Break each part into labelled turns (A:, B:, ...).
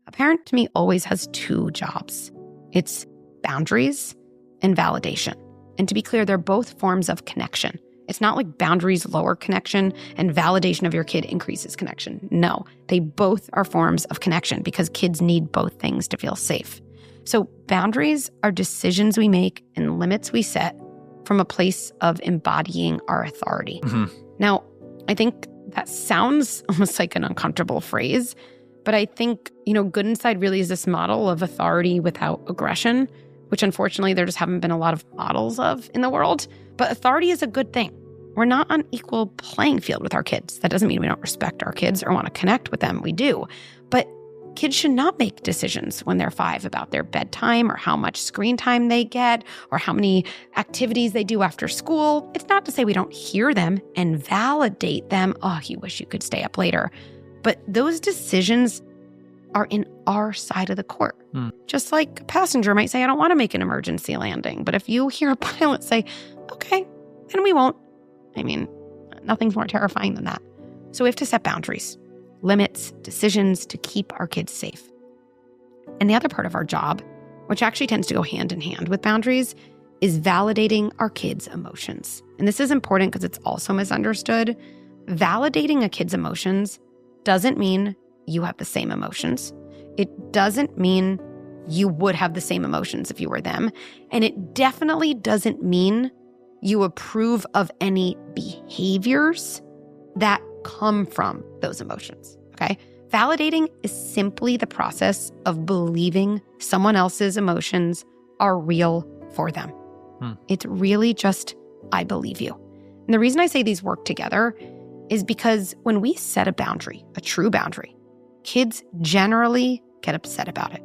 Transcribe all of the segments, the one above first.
A: A parent to me always has two jobs. It's boundaries and validation. And to be clear, they're both forms of connection. It's not like boundaries lower connection and validation of your kid increases connection. No, they both are forms of connection because kids need both things to feel safe. So boundaries are decisions we make and limits we set from a place of embodying our authority. Now, I think that sounds almost like an uncomfortable phrase, but I think, Good Inside really is this model of authority without aggression, which unfortunately there just haven't been a lot of models of in the world. But authority is a good thing. We're not on equal playing field with our kids. That doesn't mean we don't respect our kids or want to connect with them. We do. But kids should not make decisions when they're 5 about their bedtime or how much screen time they get or how many activities they do after school. It's not to say we don't hear them and validate them. Oh, you wish you could stay up later. But those decisions are in our side of the court. Just like a passenger might say, I don't want to make an emergency landing. But if you hear a pilot say, okay, then we won't. I mean, nothing's more terrifying than that. So we have to set boundaries, limits, decisions to keep our kids safe. And the other part of our job, which actually tends to go hand in hand with boundaries, is validating our kids' emotions. And this is important because it's also misunderstood. Validating a kid's emotions doesn't mean you have the same emotions. It doesn't mean you would have the same emotions if you were them. And it definitely doesn't mean you approve of any behaviors that come from those emotions, okay? Validating is simply the process of believing someone else's emotions are real for them. It's really just, I believe you. And the reason I say these work together is because when we set a boundary, a true boundary, kids generally get upset about it.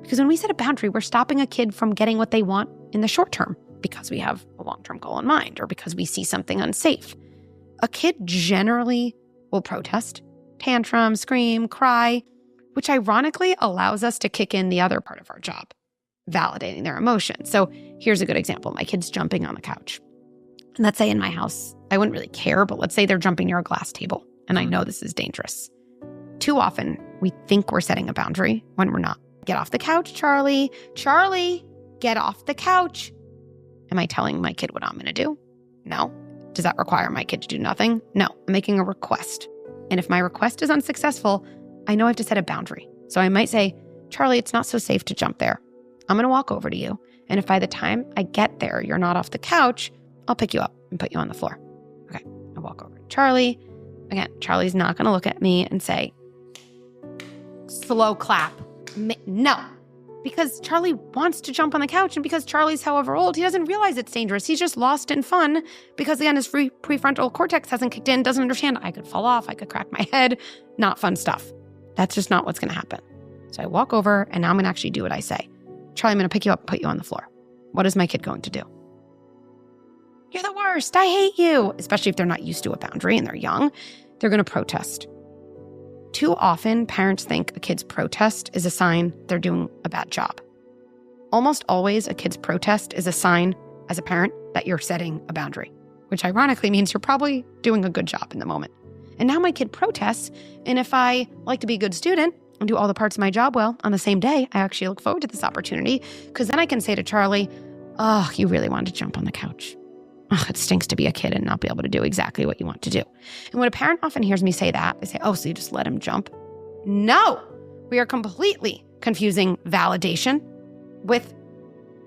A: Because when we set a boundary, we're stopping a kid from getting what they want in the short term because we have a long-term goal in mind or because we see something unsafe. A kid generally will protest, tantrum, scream, cry, which ironically allows us to kick in the other part of our job, validating their emotions. So here's a good example. My kid's jumping on the couch. And let's say in my house, I wouldn't really care, but let's say they're jumping near a glass table, and I know this is dangerous. Too often, we think we're setting a boundary when we're not. Get off the couch, Charlie. Charlie, get off the couch. Am I telling my kid what I'm going to do? No. Does that require my kid to do nothing? No. I'm making a request. And if my request is unsuccessful, I know I have to set a boundary. So I might say, Charlie, it's not so safe to jump there. I'm going to walk over to you. And if by the time I get there, you're not off the couch, I'll pick you up and put you on the floor. Okay. I walk over to Charlie. Again, Charlie's not going to look at me and say, slow clap. No. Because Charlie wants to jump on the couch, and because Charlie's however old, he doesn't realize it's dangerous. He's just lost in fun because, again, his prefrontal cortex hasn't kicked in, doesn't understand I could fall off, I could crack my head, not fun stuff. That's just not what's going to happen. So I walk over, and now I'm going to actually do what I say. Charlie, I'm going to pick you up and put you on the floor. What is my kid going to do? You're the worst. I hate you. Especially if they're not used to a boundary and they're young. They're going to protest. Too often, parents think a kid's protest is a sign they're doing a bad job. Almost always, a kid's protest is a sign, as a parent, that you're setting a boundary, which ironically means you're probably doing a good job in the moment. And now my kid protests, and if I like to be a good student and do all the parts of my job well on the same day, I actually look forward to this opportunity, because then I can say to Charlie, oh, you really wanted to jump on the couch. Oh, it stinks to be a kid and not be able to do exactly what you want to do. And when a parent often hears me say that, they say, oh, so you just let him jump? No, we are completely confusing validation with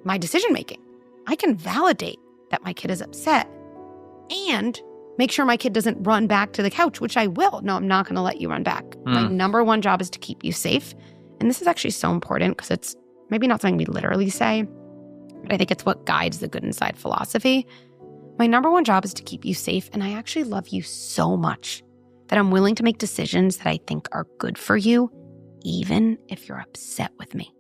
A: my decision-making. I can validate that my kid is upset and make sure my kid doesn't run back to the couch, which I will. No, I'm not going to let you run back. My number one job is to keep you safe. And this is actually so important because it's maybe not something we literally say, but I think it's what guides the Good Inside philosophy. My number one job is to keep you safe, and I actually love you so much that I'm willing to make decisions that I think are good for you, even if you're upset with me.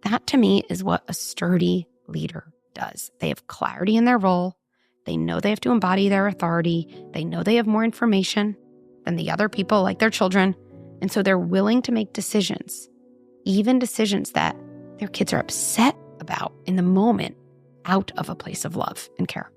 A: That, to me, is what a sturdy leader does. They have clarity in their role. They know they have to embody their authority. They know they have more information than the other people, like their children. And so they're willing to make decisions, even decisions that their kids are upset about in the moment, out of a place of love and care.